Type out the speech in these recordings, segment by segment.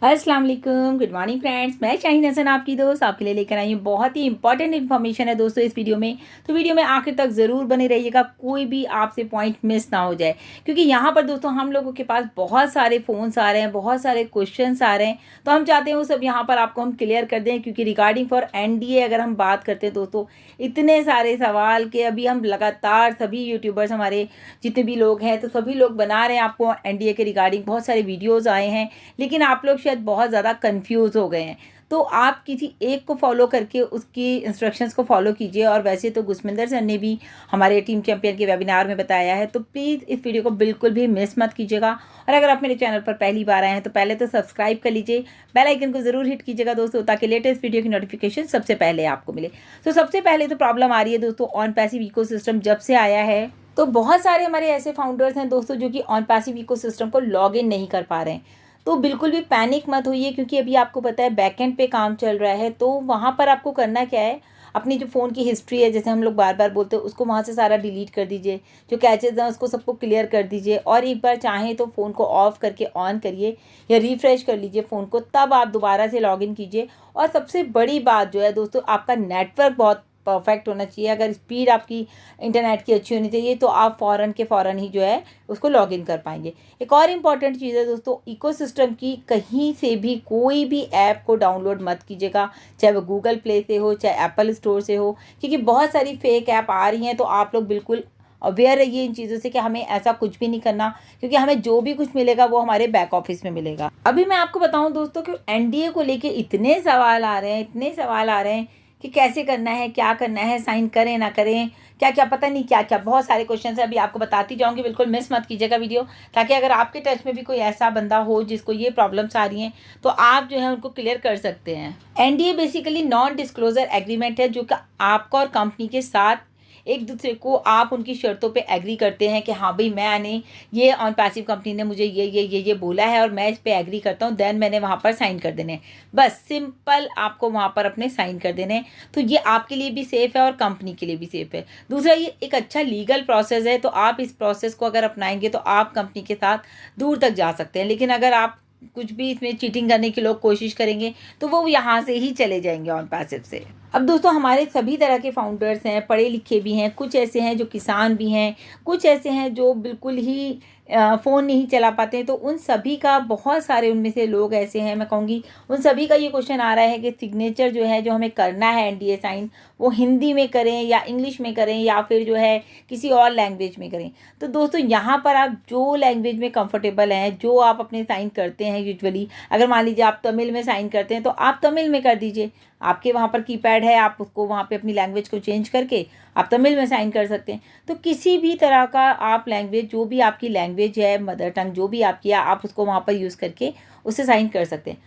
अस्सलाम वालेकुम, good morning friends. मैं शाहीन हसन आपकी दोस्त आपके लिए लेकर आई हूँ बहुत ही इंपॉर्टेंट इन्फॉर्मेशन है दोस्तों इस वीडियो में। तो वीडियो में आखिर तक ज़रूर बने रहिएगा, कोई भी आपसे पॉइंट मिस ना हो जाए, क्योंकि यहाँ पर दोस्तों हम लोगों के पास बहुत सारे फ़ोन्स आ रहे हैं, बहुत सारे क्वेश्चंस आ रहे हैं। तो हम चाहते हैं वो सब यहाँ पर आपको हम क्लियर कर दें, क्योंकि रिगार्डिंग फॉर एनडीए अगर हम बात करते हैं दोस्तों, इतने सारे सवाल के अभी हम लगातार सभी यूट्यूबर्स हमारे जितने भी लोग हैं तो सभी लोग बना रहे हैं आपको एनडीए के रिगार्डिंग बहुत सारे वीडियोज़ आए हैं, लेकिन आप लोग शायद बहुत ज़्यादा कंफ्यूज हो गए हैं। तो आप किसी एक को फॉलो करके उसकी इंस्ट्रक्शंस को फॉलो कीजिए। और वैसे तो गुसमिंदर सर ने भी हमारे टीम चैंपियन के वेबिनार में बताया है, तो प्लीज़ इस वीडियो को बिल्कुल भी मिस मत कीजिएगा। और अगर आप मेरे चैनल पर पहली बार आए हैं तो पहले तो सब्सक्राइब कर लीजिए, बेल आइकन को ज़रूर हिट कीजिएगा दोस्तों, ताकि लेटेस्ट वीडियो की नोटिफिकेशन सबसे पहले आपको मिले। तो सबसे पहले तो प्रॉब्लम आ रही है दोस्तों, ऑन पैसिव इकोसिस्टम जब से आया है तो बहुत सारे हमारे ऐसे फाउंडर्स हैं दोस्तों जो कि ऑन पैसिव इकोसिस्टम को लॉग इन नहीं कर पा रहे हैं। तो बिल्कुल भी पैनिक मत होइए, क्योंकि अभी आपको पता है बैकएंड पे काम चल रहा है। तो वहाँ पर आपको करना क्या है, अपनी जो फ़ोन की हिस्ट्री है, जैसे हम लोग बार बार बोलते हैं, उसको वहाँ से सारा डिलीट कर दीजिए। जो कैचेज़ हैं उसको सबको क्लियर कर दीजिए, और एक बार चाहें तो फ़ोन को ऑफ करके ऑन करिए या रिफ़्रेश कर लीजिए फ़ोन को, तब आप दोबारा से लॉगिन कीजिए। और सबसे बड़ी बात जो है दोस्तों, आपका नेटवर्क बहुत परफेक्ट होना चाहिए। अगर स्पीड आपकी इंटरनेट की अच्छी होनी चाहिए तो आप फ़ौरन के फ़ौरन ही जो है उसको लॉगिन कर पाएंगे। एक और इम्पॉर्टेंट चीज़ है दोस्तों, इकोसिस्टम की कहीं से भी कोई भी ऐप को डाउनलोड मत कीजिएगा, चाहे वो गूगल प्ले से हो चाहे एप्पल स्टोर से हो, क्योंकि बहुत सारी फेक ऐप आ रही हैं। तो आप लोग बिल्कुल अवेयर रहिए इन चीज़ों से कि हमें ऐसा कुछ भी नहीं करना, क्योंकि हमें जो भी कुछ मिलेगा वो हमारे बैक ऑफिस में मिलेगा। अभी मैं आपको बताऊं दोस्तों कि एनडीए को लेके इतने सवाल आ रहे हैं, इतने सवाल आ रहे हैं कि कैसे करना है, क्या करना है, साइन करें ना करें, क्या क्या पता नहीं क्या क्या, बहुत सारे क्वेश्चन है। अभी आपको बताती जाऊंगी, बिल्कुल मिस मत कीजिएगा वीडियो, ताकि अगर आपके टच में भी कोई ऐसा बंदा हो जिसको ये प्रॉब्लम्स आ रही हैं तो आप जो है उनको क्लियर कर सकते हैं। NDA basically non disclosure agreement है, जो कि आपका और कंपनी के साथ एक दूसरे को आप उनकी शर्तों पे एग्री करते हैं कि हाँ भाई, मैंने ये ऑन पैसिव कंपनी ने मुझे ये बोला है और मैं इस पे एग्री करता हूँ, देन मैंने वहाँ पर साइन कर देने। बस सिंपल आपको वहाँ पर अपने साइन कर देने। तो ये आपके लिए भी सेफ़ है और कंपनी के लिए भी सेफ़ है। दूसरा, ये एक अच्छा लीगल प्रोसेस है, तो आप इस प्रोसेस को अगर अपनाएंगे तो आप कंपनी के साथ दूर तक जा सकते हैं। लेकिन अगर आप कुछ भी इसमें चीटिंग करने की लोग कोशिश करेंगे तो वो यहाँ से ही चले जाएंगे ऑन पैसिव से। अब दोस्तों, हमारे सभी तरह के फाउंडर्स हैं, पढ़े लिखे भी हैं, कुछ ऐसे हैं जो किसान भी हैं, कुछ ऐसे हैं जो बिल्कुल ही फ़ोन नहीं चला पाते हैं। तो उन सभी का, बहुत सारे उनमें से लोग ऐसे हैं, मैं कहूँगी उन सभी का ये क्वेश्चन आ रहा है कि सिग्नेचर जो है, जो हमें करना है एनडीए साइन, वो हिंदी में करें या इंग्लिश में करें या फिर जो है किसी और लैंग्वेज में करें। तो दोस्तों, यहाँ पर आप जो लैंग्वेज में कंफर्टेबल हैं, जो आप अपने साइन करते हैं यूजुअली, अगर मान लीजिए आप तमिल में साइन करते हैं तो आप तमिल में कर दीजिए। आपके वहाँ पर कीपैड है, आप उसको वहाँ पे अपनी लैंग्वेज को चेंज करके आप तमिल में साइन कर सकते हैं। तो किसी भी तरह का आप लैंग्वेज, जो भी आपकी लैंग्वेज है, मदर टंग जो भी आपकी है, आप उसको वहाँ पर यूज़ करके उससे साइन कर सकते हैं।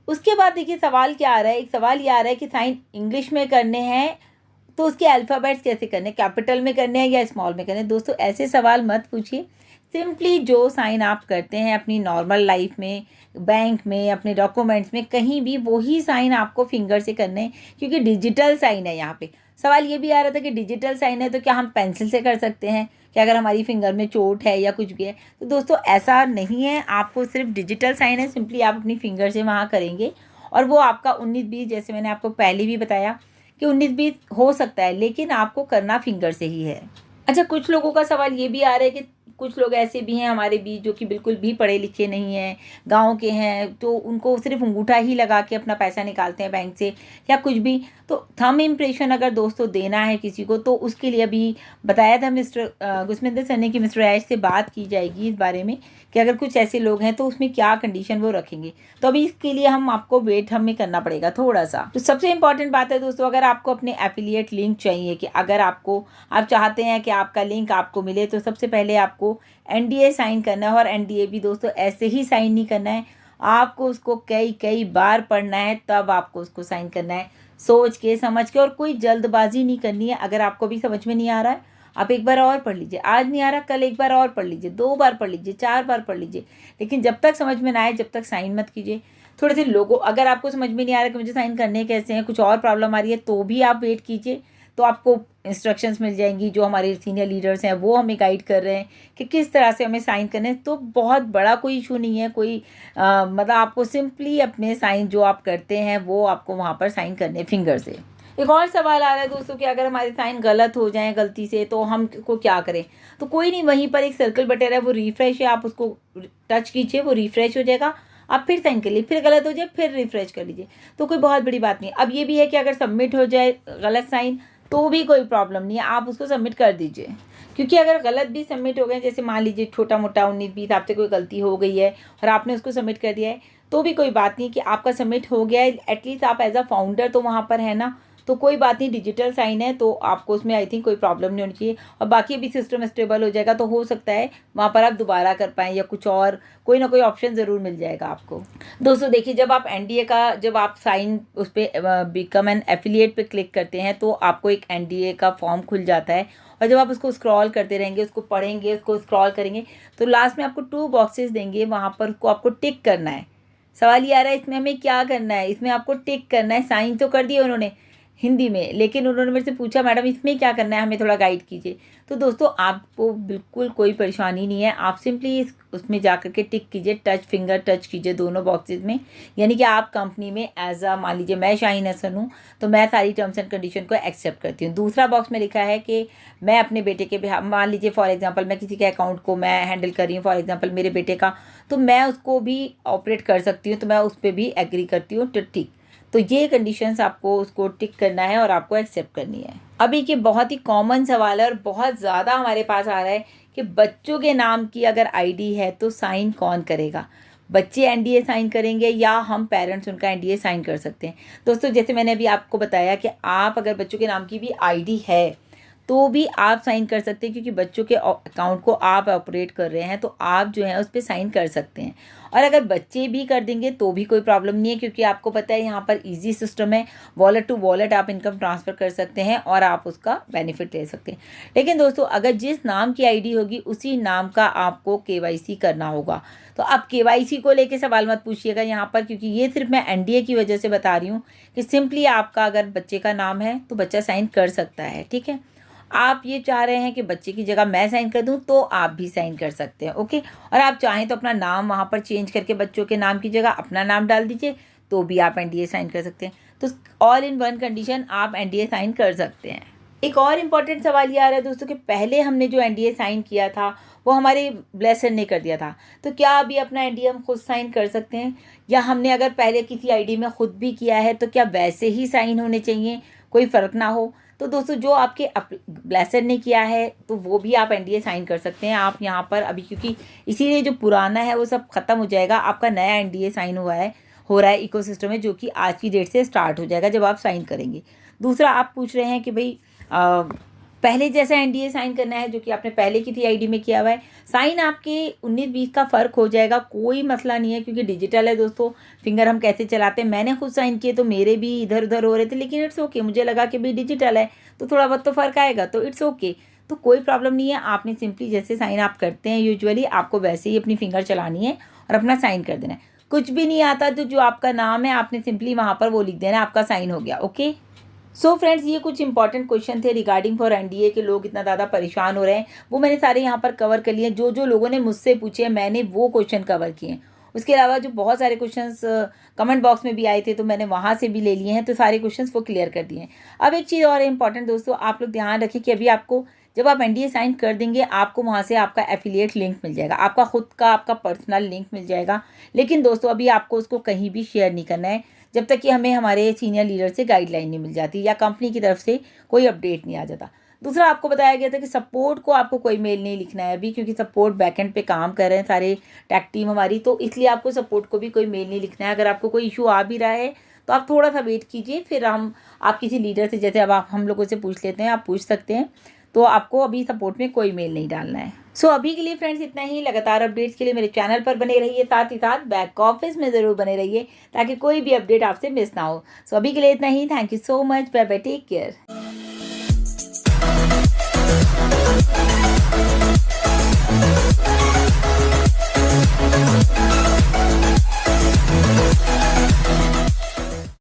उसके बाद देखिए सवाल क्या आ रहा है, एक सवाल ये आ रहा है कि साइन इंग्लिश में करने हैं तो उसके अल्फ़ाबेट्स कैसे करने, कैपिटल में करने हैं या स्मॉल में करने हैं। दोस्तों, ऐसे सवाल मत पूछिए। सिंपली जो साइन आप करते हैं अपनी नॉर्मल लाइफ में, बैंक में, अपने डॉक्यूमेंट्स में, कहीं भी वही साइन आपको फिंगर से करने हैं, क्योंकि डिजिटल साइन है यहाँ पे। सवाल ये भी आ रहा था कि डिजिटल साइन है तो क्या हम पेंसिल से कर सकते हैं, कि अगर हमारी फिंगर में चोट है या कुछ भी है। तो दोस्तों, ऐसा नहीं है, आपको सिर्फ डिजिटल साइन है, सिंपली आप अपनी फिंगर से वहाँ करेंगे और वो आपका 19-20, जैसे मैंने आपको पहले भी बताया कि 19-20 हो सकता है, लेकिन आपको करना फिंगर से ही है। अच्छा, कुछ लोगों का सवाल ये भी आ रहा है कि कुछ लोग ऐसे भी हैं हमारे बीच जो कि बिल्कुल भी पढ़े लिखे नहीं हैं, गांव के हैं, तो उनको सिर्फ अंगूठा ही लगा के अपना पैसा निकालते हैं बैंक से या कुछ भी। तो थंब इम्प्रेशन अगर दोस्तों देना है किसी को, तो उसके लिए अभी बताया था मिस्टर गुसमिंदर सर ने कि मिस्टर ऐश से बात की जाएगी इस बारे में कि अगर कुछ ऐसे लोग हैं तो उसमें क्या कंडीशन वो रखेंगे। तो अभी इसके लिए आपको वेट हमें करना पड़ेगा थोड़ा सा। तो सबसे इंपॉर्टेंट बात है दोस्तों, अगर आपको अपने एफिलिएट लिंक चाहिए, कि अगर आप चाहते हैं कि आपका लिंक आपको मिले, तो सबसे पहले आपको एनडीए साइन करना है। और एनडीए भी दोस्तों ऐसे ही साइन नहीं करना है, आपको उसको कई बार पढ़ना है, तब आपको उसको साइन करना है, सोच के समझ के। और कोई जल्दबाजी नहीं करनी है। अगर आपको भी समझ में नहीं आ रहा है, आप एक बार और पढ़ लीजिए, आज नहीं आ रहा कल एक बार और पढ़ लीजिए, 2 बार पढ़ लीजिए, 4 बार पढ़ लीजिए, लेकिन जब तक समझ में ना आए जब तक साइन मत कीजिए। थोड़े से लोगों, अगर आपको समझ में नहीं आ रहा कि मुझे साइन करने कैसे हैं, कुछ और प्रॉब्लम आ रही है, तो भी आप वेट कीजिए। तो आपको इंस्ट्रक्शंस मिल जाएंगी, जो हमारे सीनियर लीडर्स हैं वो हमें गाइड कर रहे हैं कि किस तरह से हमें साइन करने हैं। तो बहुत बड़ा कोई इशू नहीं है, कोई मतलब आपको सिंपली अपने साइन जो आप करते हैं वो आपको वहाँ पर साइन करने फिंगर से। एक और सवाल आ रहा है दोस्तों कि अगर हमारे साइन गलत हो जाएं गलती से तो हम को क्या करें। तो कोई नहीं, वहीं पर एक सर्कल बटन है, वो रिफ्रेश है, आप उसको टच कीजिए, वो रिफ्रेश हो जाएगा, आप फिर साइन कर लीजिए, फिर गलत हो जाए फिर रिफ्रेश कर लीजिए, तो कोई बहुत बड़ी बात नहीं। अब ये भी है कि अगर सबमिट हो जाए गलत साइन तो भी कोई प्रॉब्लम नहीं है, आप उसको सबमिट कर दीजिए। क्योंकि अगर गलत भी सबमिट हो गए, जैसे मान लीजिए छोटा मोटा 19-20 आपसे कोई गलती हो गई है और आपने उसको सबमिट कर दिया है, तो भी कोई बात नहीं कि आपका सबमिट हो गया है, एटलीस्ट आप एज अ फाउंडर तो वहाँ पर है ना, तो कोई बात नहीं, डिजिटल साइन है तो आपको उसमें आई थिंक कोई प्रॉब्लम नहीं होनी चाहिए। और बाकी भी सिस्टम स्टेबल हो जाएगा तो हो सकता है वहाँ पर आप दोबारा कर पाएँ या कुछ और कोई ना कोई ऑप्शन ज़रूर मिल जाएगा आपको। दोस्तों देखिए, जब आप एनडीए का जब आप साइन उस पर बिकम एन एफिलिएट पे क्लिक करते हैं तो आपको एक एनडीए का फॉर्म खुल जाता है, और जब आप उसको स्क्रॉल करते रहेंगे, उसको पढ़ेंगे, उसको स्क्रॉल करेंगे, तो लास्ट में आपको 2 बॉक्सेस देंगे, वहाँ पर उसको आपको टिक करना है। सवाल ये आ रहा है इसमें हमें क्या करना है, इसमें आपको टिक करना है। साइन तो कर दिए उन्होंने हिंदी में, लेकिन उन्होंने मेरे से पूछा मैडम इसमें क्या करना है, हमें थोड़ा गाइड कीजिए। तो दोस्तों आपको बिल्कुल कोई परेशानी नहीं है, आप सिंपली उसमें जा कर के टिक कीजिए, फिंगर टच कीजिए दोनों बॉक्सेस में, यानी कि आप कंपनी में एज अ, मान लीजिए मैं शाहीन हसन हूँ तो मैं सारी टर्म्स एंड कंडीशन को एक्सेप्ट करती हूँ। दूसरा बॉक्स में लिखा है कि मैं अपने बेटे के बिहाफ, मान लीजिए फॉर एग्जाम्पल मैं किसी के अकाउंट को मैं हैंडल कर रही हूँ, फॉर एग्जाम्पल मेरे बेटे का, तो मैं उसको भी ऑपरेट कर सकती हूँ, तो मैं उस पर भी एग्री करती हूँ, तो ठीक। तो ये कंडीशंस आपको उसको टिक करना है और आपको एक्सेप्ट करनी है। अब एक ये बहुत ही कॉमन सवाल है और बहुत ज़्यादा हमारे पास आ रहा है कि बच्चों के नाम की अगर आईडी है तो साइन कौन करेगा, बच्चे एनडीए साइन करेंगे या हम पेरेंट्स उनका एनडीए साइन कर सकते हैं। दोस्तों जैसे मैंने अभी आपको बताया कि आप अगर बच्चों के नाम की भी आईडी है तो भी आप साइन कर सकते हैं, क्योंकि बच्चों के अकाउंट को आप ऑपरेट कर रहे हैं तो आप जो है उस पर साइन कर सकते हैं। और अगर बच्चे भी कर देंगे तो भी कोई प्रॉब्लम नहीं है, क्योंकि आपको पता है यहाँ पर इजी सिस्टम है, वॉलेट टू वॉलेट आप इनकम ट्रांसफ़र कर सकते हैं और आप उसका बेनिफिट ले सकते हैं। लेकिन दोस्तों अगर जिस नाम की आईडी होगी उसी नाम का आपको केवाईसी करना होगा। तो अब केवाईसी को लेके सवाल मत पूछिएगा यहाँ पर, क्योंकि ये सिर्फ मैं एनडीए की वजह से बता रही हूँ कि सिंपली आपका अगर बच्चे का नाम है तो बच्चा साइन कर सकता है, ठीक है। आप ये चाह रहे हैं कि बच्चे की जगह मैं साइन कर दूं तो आप भी साइन कर सकते हैं, ओके। और आप चाहें तो अपना नाम वहाँ पर चेंज करके बच्चों के नाम की जगह अपना नाम डाल दीजिए तो भी आप एनडीए साइन कर सकते हैं। तो ऑल इन वन कंडीशन आप एनडीए साइन कर सकते हैं। एक और इम्पॉर्टेंट सवाल ये आ रहा है दोस्तों कि पहले हमने जो एनडीए साइन किया था वो हमारे ब्लेसर ने कर दिया था, तो क्या अभी अपना एनडीए हम खुद साइन कर सकते हैं, या हमने अगर पहले किसी आईडी में खुद भी किया है तो क्या वैसे ही साइन होने चाहिए, कोई फ़र्क ना हो। तो दोस्तों जो आपके ब्लेसर ने किया है तो वो भी आप एनडीए साइन कर सकते हैं। आप यहाँ पर अभी, क्योंकि इसीलिए जो पुराना है वो सब ख़त्म हो जाएगा, आपका नया एनडीए साइन हो रहा है इकोसिस्टम में, जो कि आज की डेट से स्टार्ट हो जाएगा जब आप साइन करेंगे। दूसरा आप पूछ रहे हैं कि भाई पहले जैसा एनडीए साइन करना है जो कि आपने पहले की थी आईडी में किया हुआ है, साइन आपके 19-20 का फ़र्क हो जाएगा, कोई मसला नहीं है, क्योंकि डिजिटल है दोस्तों। फिंगर हम कैसे चलाते हैं, मैंने खुद साइन किए तो मेरे भी इधर उधर हो रहे थे, लेकिन इट्स ओके, मुझे लगा कि भाई डिजिटल है तो थोड़ा बहुत तो फ़र्क आएगा, तो इट्स ओके, तो कोई प्रॉब्लम नहीं है। आपने सिंपली जैसे साइन आप करते हैं यूजुअली, आपको वैसे ही अपनी फिंगर चलानी है और अपना साइन कर देना है। कुछ भी नहीं आता तो जो आपका नाम है आपने सिंपली वहाँ पर वो लिख देना, आपका साइन हो गया, ओके। सो फ्रेंड्स, ये कुछ इंपॉर्टेंट क्वेश्चन थे रिगार्डिंग फॉर एनडीए के लोग इतना ज़्यादा परेशान हो रहे हैं, वो मैंने सारे यहाँ पर कवर कर लिए। जो जो लोगों ने मुझसे पूछे मैंने वो क्वेश्चन कवर किए। उसके अलावा जो बहुत सारे क्वेश्चंस कमेंट बॉक्स में भी आए थे तो मैंने वहाँ से भी ले लिए हैं, तो सारे क्वेश्चंस वो क्लियर कर दिए हैं। अब एक चीज़ और इंपॉर्टेंट दोस्तों, आप लोग ध्यान रखें कि अभी आपको जब आप एनडीए साइन कर देंगे आपको वहाँ से आपका एफिलिएट लिंक मिल जाएगा, आपका खुद का आपका पर्सनल लिंक मिल जाएगा। लेकिन दोस्तों अभी आपको उसको कहीं भी शेयर नहीं करना है जब तक कि हमें हमारे सीनियर लीडर से गाइडलाइन नहीं मिल जाती या कंपनी की तरफ से कोई अपडेट नहीं आ जाता। दूसरा आपको बताया गया था कि सपोर्ट को आपको कोई मेल नहीं लिखना है अभी, क्योंकि सपोर्ट बैकएंड पे काम कर रहे हैं सारे टैक टीम हमारी, तो इसलिए आपको सपोर्ट को भी कोई मेल नहीं लिखना है। अगर आपको कोई इशू आ भी रहा है तो आप थोड़ा सा वेट कीजिए, फिर आप किसी लीडर से, जैसे अब आप हम लोगों से पूछ लेते हैं, आप पूछ सकते हैं, तो आपको अभी सपोर्ट में कोई मेल नहीं डालना है। सो अभी के लिए फ्रेंड्स इतना ही। लगातार अपडेट्स के लिए मेरे चैनल पर बने रहिए, साथ ही साथ बैक ऑफिस में ज़रूर बने रहिए ताकि कोई भी अपडेट आपसे मिस ना हो। सो अभी के लिए इतना ही। Thank you so much, bye bye, take care.